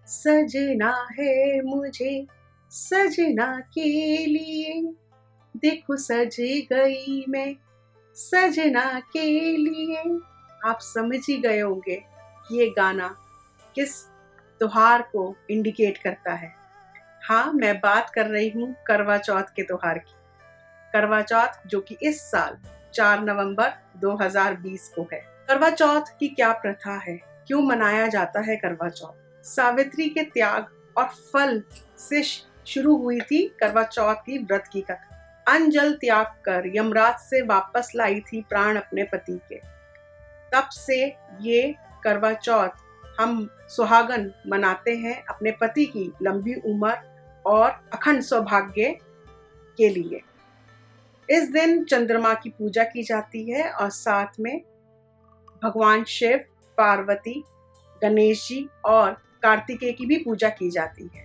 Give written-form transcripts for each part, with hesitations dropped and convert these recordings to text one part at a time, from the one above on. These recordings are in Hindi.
सजना है मुझे सजना के लिए, देखो सज गई मैं सजना के लिए। आप समझ ही गए होंगे कि ये गाना किस त्योहार को इंडिकेट करता है। हाँ, मैं बात कर रही हूँ करवा चौथ के त्योहार की। करवा चौथ जो कि इस साल 4 नवंबर 2020 को है। करवा चौथ की क्या प्रथा है, क्यों मनाया जाता है करवा चौथ? सावित्री के त्याग और फल से शुरू हुई थी करवा चौथ की व्रत की कथा। अन्न जल त्याग कर यमराज से वापस लाई थी प्राण अपने पति के। तब से ये करवा चौथ हम सुहागन मनाते हैं अपने पति की लंबी उम्र और अखंड सौभाग्य के लिए। इस दिन चंद्रमा की पूजा की जाती है और साथ में भगवान शिव, पार्वती, गणेश जी और कार्तिकेय की भी पूजा की जाती है।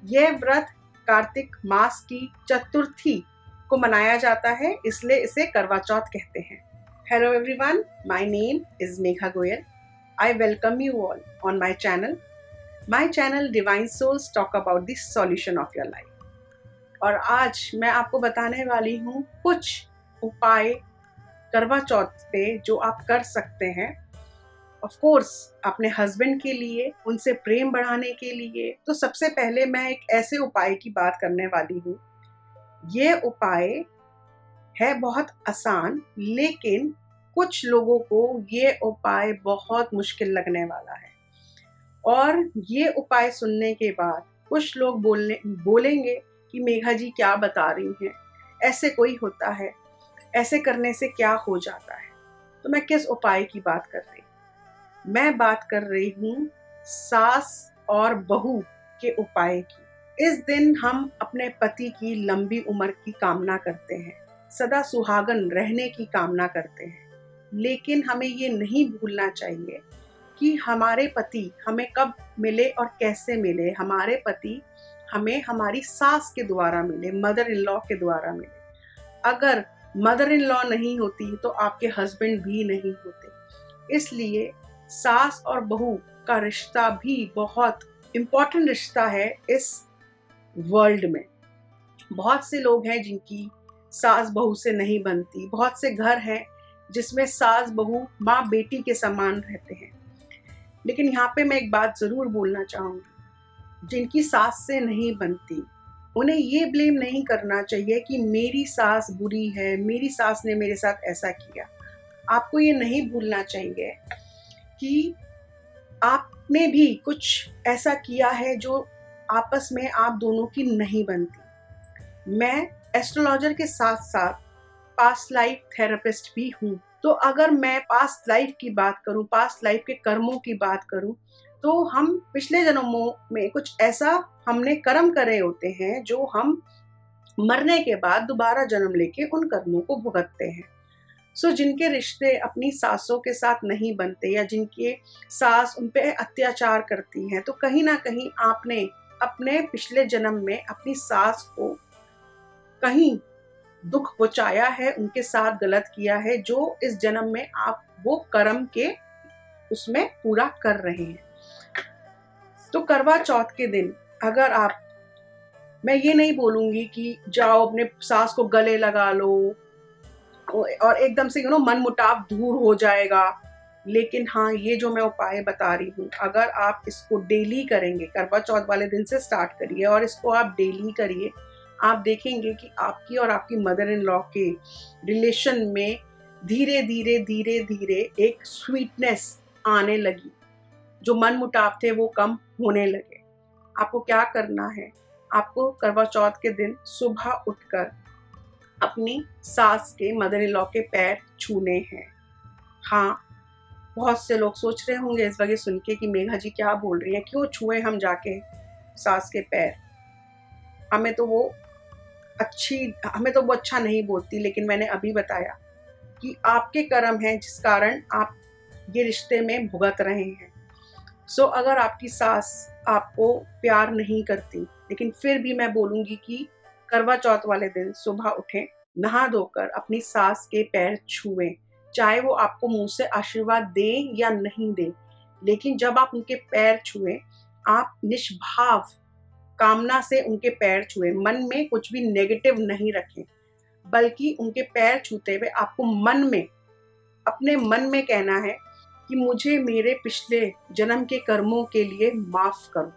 यह व्रत कार्तिक मास की चतुर्थी को मनाया जाता है, इसलिए इसे करवा चौथ कहते हैं। Hello everyone, my name is Megha Goyal. I welcome you all on my channel. My channel Divine Souls talk about the solution of your life. और आज मैं आपको बताने वाली हूँ कुछ उपाय करवा चौथ पे जो आप कर सकते हैं। ऑफ कोर्स अपने हस्बैंड के लिए, उनसे प्रेम बढ़ाने के लिए। तो सबसे पहले मैं एक ऐसे उपाय की बात करने वाली हूँ। ये उपाय है बहुत आसान, लेकिन कुछ लोगों को ये उपाय बहुत मुश्किल लगने वाला है। और ये उपाय सुनने के बाद कुछ लोग बोलेंगे कि मेघा जी क्या बता रही हैं, ऐसे कोई होता है, ऐसे करने से क्या हो जाता है। तो मैं किस उपाय की बात कर रही हूँ? मैं बात कर रही हूँ सास और बहू के उपाय की। इस दिन हम अपने पति की लंबी उम्र की कामना करते हैं, सदा सुहागन रहने की कामना करते हैं, लेकिन हमें ये नहीं भूलना चाहिए कि हमारे पति हमें कब मिले और कैसे मिले। हमारे पति हमें हमारी सास के द्वारा मिले, मदर इन लॉ के द्वारा मिले। अगर मदर इन लॉ नहीं होती तो आपके हस्बैंड भी नहीं होते। इसलिए सास और बहू का रिश्ता भी बहुत इम्पोर्टेंट रिश्ता है इस वर्ल्ड में। बहुत से लोग हैं जिनकी सास बहू से नहीं बनती। बहुत से घर हैं जिसमें सास बहू माँ बेटी के समान रहते हैं। लेकिन यहाँ पे मैं एक बात ज़रूर बोलना चाहूँगी, जिनकी सास से नहीं बनती उन्हें ये ब्लेम नहीं करना चाहिए कि मेरी सास बुरी है, मेरी सास ने मेरे साथ ऐसा किया। आपको ये नहीं भूलना चाहिए कि आपने भी कुछ ऐसा किया है जो आपस में आप दोनों की नहीं बनती। मैं एस्ट्रोलॉजर के साथ साथ पास्ट लाइफ थेरेपिस्ट भी हूँ। तो अगर मैं पास्ट लाइफ की बात करूँ, पास्ट लाइफ के कर्मों की बात करूँ, तो हम पिछले जन्मों में कुछ ऐसा हमने कर्म करे होते हैं जो हम मरने के बाद दोबारा जन्म लेके उन कर्मों को भुगतते हैं। सो जिनके रिश्ते अपनी सासों के साथ नहीं बनते या जिनके सास उन पे अत्याचार करती हैं, तो कहीं ना कहीं आपने अपने पिछले जन्म में अपनी सास को कहीं दुख पहुंचाया है, उनके साथ गलत किया है, जो इस जन्म में आप वो कर्म के उसमें पूरा कर रहे हैं। तो करवा चौथ के दिन अगर आप, मैं ये नहीं बोलूंगी कि जाओ अपने सास को गले लगा लो और एकदम से मन मुटाव दूर हो जाएगा। लेकिन हाँ, ये जो मैं उपाय बता रही हूँ, अगर आप इसको डेली करेंगे, करवा चौथ वाले दिन से स्टार्ट करिए और इसको आप डेली करिए, आप देखेंगे कि आपकी और आपकी मदर इन लॉ के रिलेशन में धीरे धीरे धीरे धीरे एक स्वीटनेस आने लगी। जो मन मुटाव थे वो कम होने लगे। आपको क्या करना है, आपको करवा चौथ के दिन सुबह उठकर अपनी सास के, मदर इन लॉ के पैर छूने हैं। हाँ, बहुत से लोग सोच रहे होंगे इस वजह सुन के कि मेघा जी क्या बोल रही हैं, क्यों छुए हम जाके सास के पैर। हमें तो वो अच्छा नहीं बोलती, लेकिन मैंने अभी बताया कि आपके कर्म हैं जिस कारण आप ये रिश्ते में भुगत रहे हैं। सो अगर आपकी सास आपको प्यार नहीं करती, लेकिन फिर भी मैं बोलूँगी कि करवा चौथ वाले दिन सुबह उठें, नहा धोकर अपनी सास के पैर छुएं, चाहे वो आपको मुंह से आशीर्वाद दें या नहीं दें। लेकिन जब आप उनके पैर छुएं, आप निष्भाव कामना से उनके पैर छुए, मन में कुछ भी नेगेटिव नहीं रखें, बल्कि उनके पैर छूते हुए आपको मन में, अपने मन में कहना है कि मुझे मेरे पिछले जन्म के कर्मों के लिए माफ करो।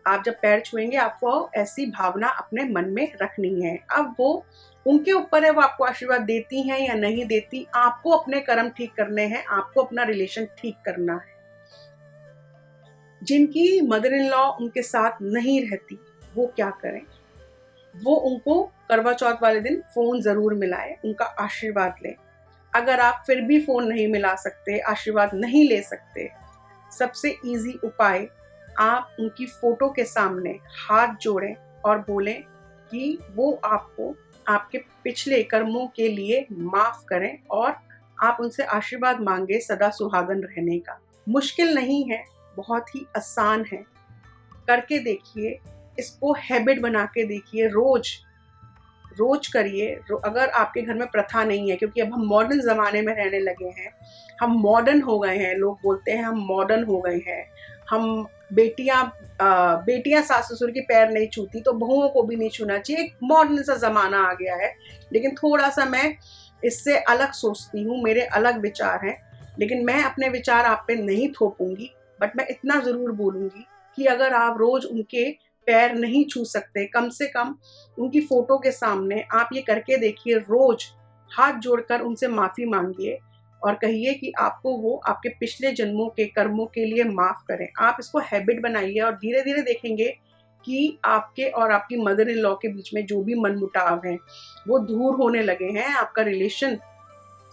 आप जब पैर छुएंगे आपको ऐसी भावना अपने मन में रखनी है। अब वो उनके ऊपर है, वो आपको आशीर्वाद देती हैं या नहीं देती। आपको अपने कर्म ठीक करने हैं, आपको अपना रिलेशन ठीक करना है। जिनकी मदर इन लॉ उनके साथ नहीं रहती वो क्या करें? वो उनको करवा चौथ वाले दिन फोन जरूर मिलाए, उनका आशीर्वाद लें। अगर आप फिर भी फोन नहीं मिला सकते, आशीर्वाद नहीं ले सकते, सबसे इजी उपाय, आप उनकी फोटो के सामने हाथ जोड़ें और बोलें कि वो आपको आपके पिछले कर्मों के लिए माफ करें और आप उनसे आशीर्वाद मांगे सदा सुहागन रहने का। मुश्किल नहीं है, बहुत ही आसान है, करके देखिए। इसको हैबिट बना के देखिए, रोज करिए। अगर आपके घर में प्रथा नहीं है, क्योंकि अब हम मॉडर्न ज़माने में रहने लगे हैं, हम मॉडर्न हो गए हैं, लोग बोलते हैं हम मॉडर्न हो गए हैं, हम बेटियां सास ससुर के पैर नहीं छूती तो बहुओं को भी नहीं छूना चाहिए। एक मॉडर्न सा ज़माना आ गया है, लेकिन थोड़ा सा मैं इससे अलग सोचती हूँ, मेरे अलग विचार हैं, लेकिन मैं अपने विचार आप पे नहीं थोपूंगी। बट मैं इतना ज़रूर बोलूँगी कि अगर आप रोज़ उनके पैर नहीं छू सकते, कम से कम उनकी फोटो के सामने आप ये करके देखिए, रोज हाथ जोड़कर उनसे माफी मांगिए और कहिए कि आपको वो आपके पिछले जन्मों के कर्मों के लिए माफ करें। आप इसको हैबिट बनाइए और धीरे धीरे देखेंगे कि आपके और आपकी मदर इन लॉ के बीच में जो भी मनमुटाव हैं वो दूर होने लगे हैं, आपका रिलेशन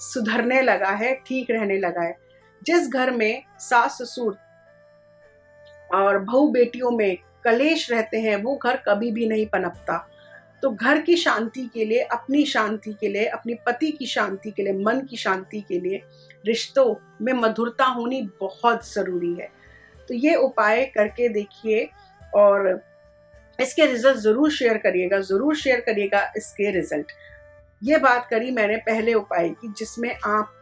सुधरने लगा है, ठीक रहने लगा है। जिस घर में सास ससुर और बहू बेटियों में कलेश रहते हैं वो घर कभी भी नहीं पनपता। तो घर की शांति के लिए, अपनी शांति के लिए, अपनी पति की शांति के लिए, मन की शांति के लिए रिश्तों में मधुरता होनी बहुत ज़रूरी है। तो ये उपाय करके देखिए और इसके रिजल्ट ज़रूर शेयर करिएगा इसके रिजल्ट। ये बात करी मैंने पहले उपाय की, जिसमें आप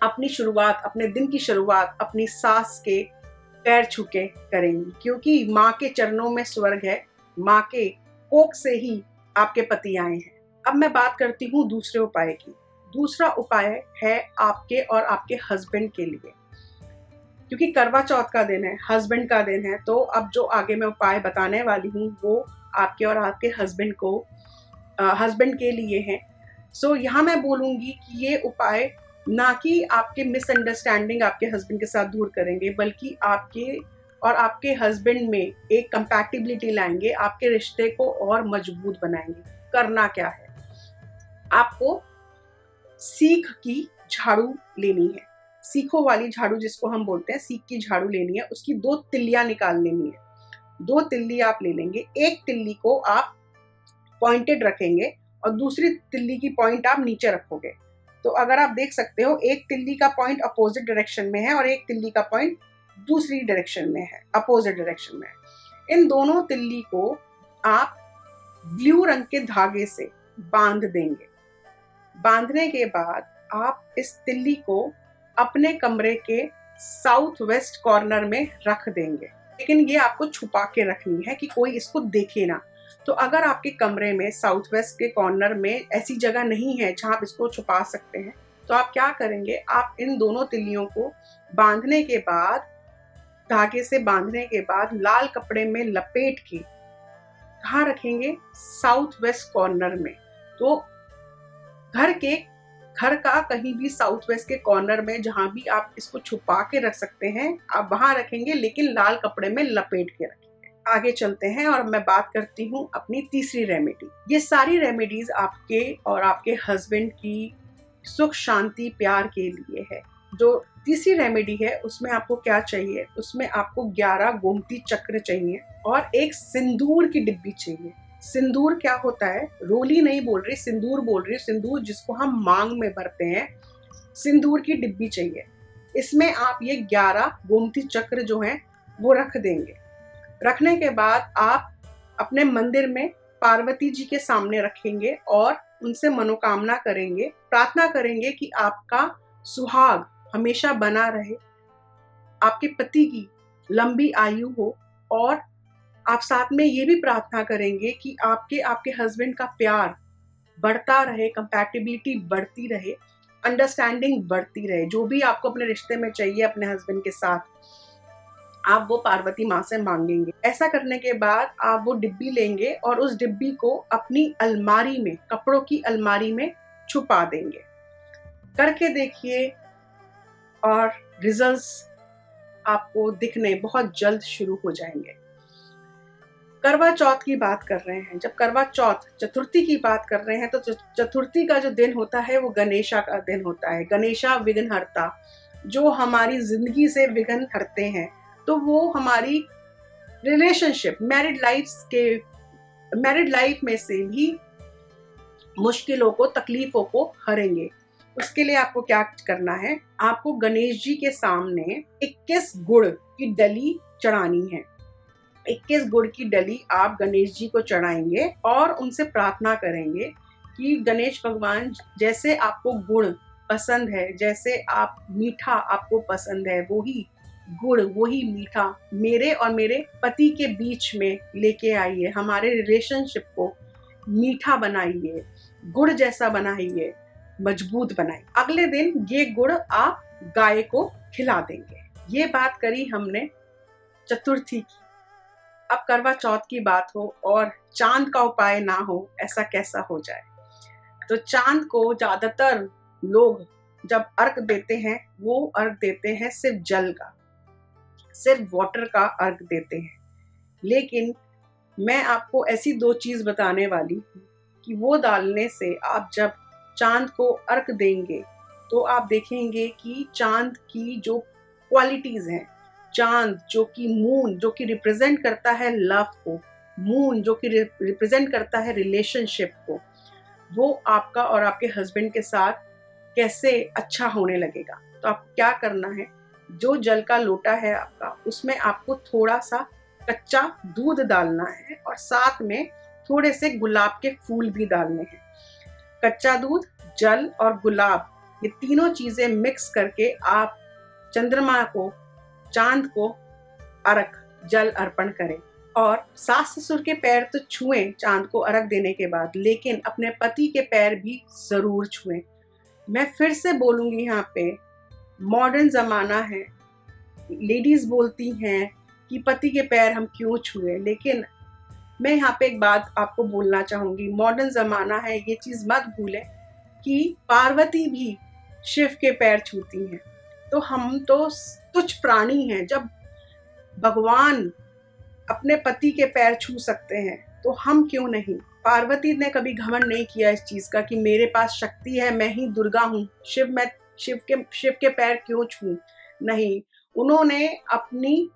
अपनी शुरुआत, अपने दिन की शुरुआत अपनी सास के पैर छूके करेंगी, क्योंकि माँ के चरणों में स्वर्ग है, माँ के कोख से ही आपके पति आए हैं। अब मैं बात करती हूँ दूसरे उपाय की। दूसरा उपाय है आपके और आपके हस्बैंड के लिए, क्योंकि करवा चौथ का दिन है, हस्बैंड का दिन है, तो अब जो आगे मैं उपाय बताने वाली हूँ वो आपके और आपके हस्बैंड के लिए है। सो यहाँ मैं बोलूँगी कि ये उपाय ना कि आपके मिसअंडरस्टैंडिंग आपके हस्बैंड के साथ दूर करेंगे, बल्कि आपके और आपके हस्बैंड में एक कंपैटिबिलिटी लाएंगे, आपके रिश्ते को और मजबूत बनाएंगे। करना क्या है, आपको सीख की झाड़ू लेनी है, सीखों वाली झाड़ू जिसको हम बोलते हैं, सीख की झाड़ू लेनी है। उसकी 2 तिल्लियां निकाल लेनी है। 2 तिल्ली आप ले लेंगे, एक तिल्ली को आप पॉइंटेड रखेंगे और दूसरी तिल्ली की पॉइंट आप नीचे रखोगे। तो अगर आप देख सकते हो, एक तिल्ली का पॉइंट अपोजिट डायरेक्शन में है और एक तिल्ली का पॉइंट दूसरी डायरेक्शन में है, अपोजिट डायरेक्शन में है। इन दोनों तिल्ली को आप ब्लू रंग के धागे से बांध देंगे। बांधने के बाद आप इस तिल्ली को अपने कमरे के साउथ वेस्ट कॉर्नर में रख देंगे, लेकिन ये आपको छुपा के रखनी है कि कोई इसको देखे ना। तो अगर आपके कमरे में साउथ वेस्ट के कॉर्नर में ऐसी जगह नहीं है जहां आप इसको छुपा सकते हैं, तो आप क्या करेंगे, आप इन दोनों तिल्लियों को बांधने के बाद, धागे से बांधने के बाद लाल कपड़े में लपेट के कहाँ रखेंगे, साउथ वेस्ट कॉर्नर में। तो घर का कहीं भी साउथ वेस्ट के कॉर्नर में जहां भी आप इसको छुपा के रख सकते हैं आप वहां रखेंगे, लेकिन लाल कपड़े में लपेट के रखेंगे। आगे चलते हैं और मैं बात करती हूँ अपनी तीसरी रेमेडी। ये सारी रेमेडीज आपके और आपके हस्बैंड की सुख शांति प्यार के लिए है। जो तीसरी रेमेडी है उसमें आपको क्या चाहिए, उसमें आपको 11 गोमती चक्र चाहिए और एक सिंदूर की डिब्बी चाहिए। सिंदूर क्या होता है, रोली नहीं बोल रही, सिंदूर बोल रही, सिंदूर जिसको हम मांग में भरते हैं, सिंदूर की डिब्बी चाहिए। इसमें आप ये 11 गोमती चक्र जो हैं वो रख देंगे। रखने के बाद आप अपने मंदिर में पार्वती जी के सामने रखेंगे और उनसे मनोकामना करेंगे, प्रार्थना करेंगे कि आपका सुहाग हमेशा बना रहे, आपके पति की लंबी आयु हो, और आप साथ में ये भी प्रार्थना करेंगे कि आपके हस्बैंड का प्यार बढ़ता रहे, कंपैटिबिलिटी बढ़ती रहे, अंडरस्टैंडिंग बढ़ती रहे। जो भी आपको अपने रिश्ते में चाहिए अपने हस्बैंड के साथ, आप वो पार्वती माँ से मांगेंगे। ऐसा करने के बाद आप वो डिब्बी लेंगे और उस डिब्बी को अपनी अलमारी में, कपड़ों की अलमारी में छुपा देंगे। करके देखिए और रिजल्ट्स आपको दिखने बहुत जल्द शुरू हो जाएंगे। करवा चौथ की बात कर रहे हैं, जब करवा चौथ चतुर्थी की बात कर रहे हैं, तो चतुर्थी का जो दिन होता है वो गणेशा का दिन होता है। गणेशा विघ्नहर्ता, जो हमारी जिंदगी से विघ्न हरते हैं, तो वो हमारी रिलेशनशिप, मैरिड लाइफ में से भी मुश्किलों को, तकलीफों को हरेंगे। उसके लिए आपको क्या करना है, आपको गणेश जी के सामने 21 गुड़ की डली चढ़ानी है। 21 गुड़ की डली आप गणेश जी को चढ़ाएंगे और उनसे प्रार्थना करेंगे कि गणेश भगवान, जैसे आपको गुड़ पसंद है, जैसे आप मीठा आपको पसंद है, वही गुड़, वही मीठा मेरे और मेरे पति के बीच में लेके आइए। हमारे रिलेशनशिप को मीठा बनाइए, गुड़ जैसा बनाइए, मजबूत बनाइए। अगले दिन ये गुड़ आप गाय को खिला देंगे। ये बात करी हमने चतुर्थी की। अब करवा चौथ की बात हो और चांद का उपाय ना हो, ऐसा कैसा हो जाए। तो चांद को ज्यादातर लोग जब अर्घ देते हैं, वो अर्घ देते हैं सिर्फ जल का, सिर्फ वाटर का अर्घ देते हैं। लेकिन मैं आपको ऐसी 2 चीज बताने वाली हूँ कि वो डालने से आप जब चांद को अर्घ देंगे तो आप देखेंगे कि चांद की जो क्वालिटीज हैं, चांद जो कि मून जो कि रिप्रेजेंट करता है लव को, मून जो कि रिप्रेजेंट करता है रिलेशनशिप को, वो आपका और आपके हस्बैंड के साथ कैसे अच्छा होने लगेगा। तो आपको क्या करना है, जो जल का लोटा है आपका, उसमें आपको थोड़ा सा कच्चा दूध डालना है और साथ में थोड़े से गुलाब के फूल भी डालने हैं। कच्चा दूध, जल और गुलाब, ये तीनों चीजें मिक्स करके आप चंद्रमा को, चांद को अर्घ, जल अर्पण करें। और सास ससुर के पैर तो छुएं चांद को अर्घ देने के बाद, लेकिन अपने पति के पैर भी जरूर छुएं। मैं फिर से बोलूंगी, यहाँ पे मॉडर्न जमाना है, लेडीज बोलती हैं कि पति के पैर हम क्यों छुए, लेकिन मैं यहाँ पे एक बात आपको बोलना चाहूंगी, मॉडर्न जमाना है, ये चीज मत भूलें कि पार्वती भी शिव के पैर छूती हैं। तो हम तो तुच्छ प्राणी हैं, जब भगवान अपने पति के पैर छू सकते हैं तो हम क्यों नहीं। पार्वती ने कभी घमंड नहीं किया इस चीज का कि मेरे पास शक्ति है, मैं ही दुर्गा हूँ, शिव के पैर क्यों छूं। नहीं, उन्होंने अपनी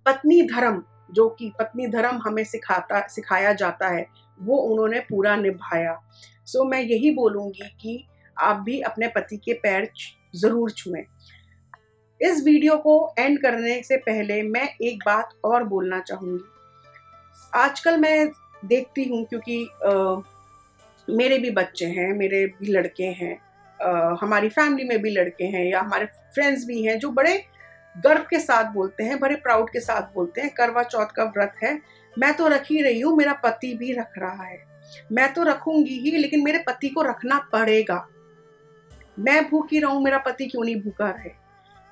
पत्नी धर्म, जो कि पत्नी धर्म हमें सिखाया जाता है, वो उन्होंने पूरा निभाया। सो मैं यही बोलूंगी कि आप भी अपने पति के पैर जरूर छुएं। इस वीडियो को एंड करने से पहले मैं एक बात और बोलना चाहूंगी। आजकल मैं देखती हूँ, क्योंकि मेरे भी बच्चे हैं, मेरे भी लड़के हैं, हमारी फैमिली में भी लड़के हैं या हमारे फ्रेंड्स भी हैं, जो बड़े गर्व के साथ बोलते हैं, बड़े प्राउड के साथ बोलते हैं, करवा चौथ का व्रत है, मैं तो रख ही रही हूँ, मेरा पति भी रख रहा है, मैं तो रखूंगी ही, लेकिन मेरे पति को रखना पड़ेगा। मैं भूखी रहूं, मेरा पति क्यों नहीं भूखा रहे।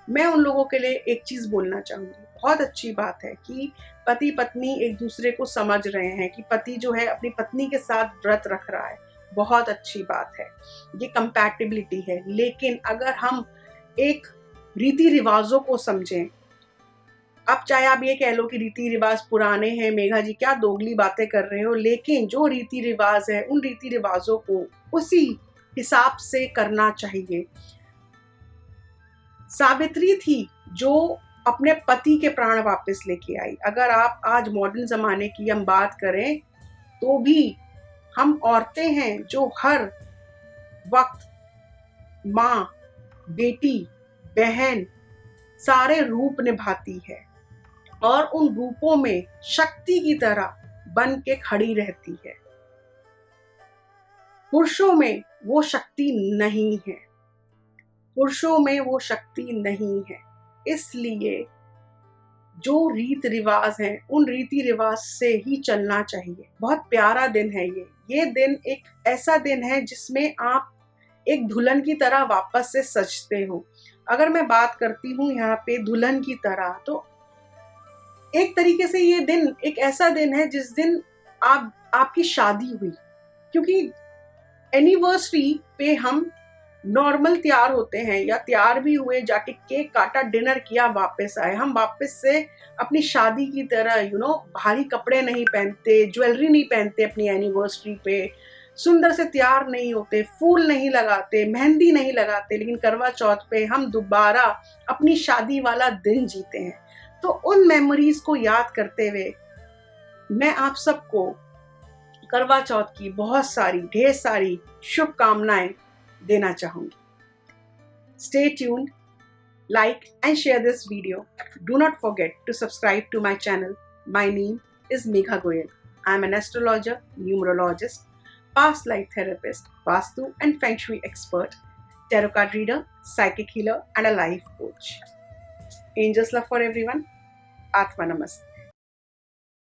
मैं उन लोगों के लिए एक चीज बोलना चाहूंगी, बहुत अच्छी बात है कि पति पत्नी एक दूसरे को समझ रहे हैं, कि पति जो है अपनी पत्नी के साथ व्रत रख रहा है, बहुत अच्छी बात है, ये कंपैटिबिलिटी है। लेकिन अगर हम एक रीति रिवाजों को समझें, अब चाहे आप ये कह लो कि रीति रिवाज पुराने हैं, मेघा जी क्या दोगली बातें कर रहे हो, लेकिन जो रीति रिवाज है उन रीति रिवाजों को उसी हिसाब से करना चाहिए। सावित्री थी जो अपने पति के प्राण वापस लेके आई। अगर आप आज मॉडर्न जमाने की हम बात करें तो भी हम औरतें हैं जो हर वक्त माँ, बेटी, बहन सारे रूप निभाती है और उन रूपों में शक्ति की तरह बन के खड़ी रहती है। पुरुषों में वो शक्ति नहीं है, पुरुषों में वो शक्ति नहीं है। इसलिए जो रीत रिवाज हैं उन रीति रिवाज से ही चलना चाहिए। बहुत प्यारा दिन है ये दिन एक ऐसा दिन है जिसमें आप एक दुल्हन की तरह वापस से सजते हो। अगर मैं बात करती हूँ यहाँ पे दुल्हन की तरह, तो एक तरीके से ये दिन एक ऐसा दिन है जिस दिन आपकी शादी हुई, क्योंकि एनिवर्सरी पे हम नॉर्मल तैयार होते हैं या तैयार भी हुए, जाके केक काटा, डिनर किया, वापस आए। हम वापस से अपनी शादी की तरह भारी कपड़े नहीं पहनते, ज्वेलरी नहीं पहनते, अपनी एनिवर्सरी पे सुंदर से तैयार नहीं होते, फूल नहीं लगाते, मेहंदी नहीं लगाते, लेकिन करवा चौथ पे हम दोबारा अपनी शादी वाला दिन जीते हैं। तो उन मेमोरीज को याद करते हुए मैं आप सबको करवा चौथ की बहुत सारी ढेर सारी शुभकामनाएं देना चाहूंगी। Stay tuned, like and share this video. Do not forget to subscribe to my channel. My name is Megha Goyal. I am an astrologer, numerologist, past life therapist, Vastu and Feng Shui expert, tarot card reader, psychic healer, and a life coach. Angels love for everyone. Atma Namaste.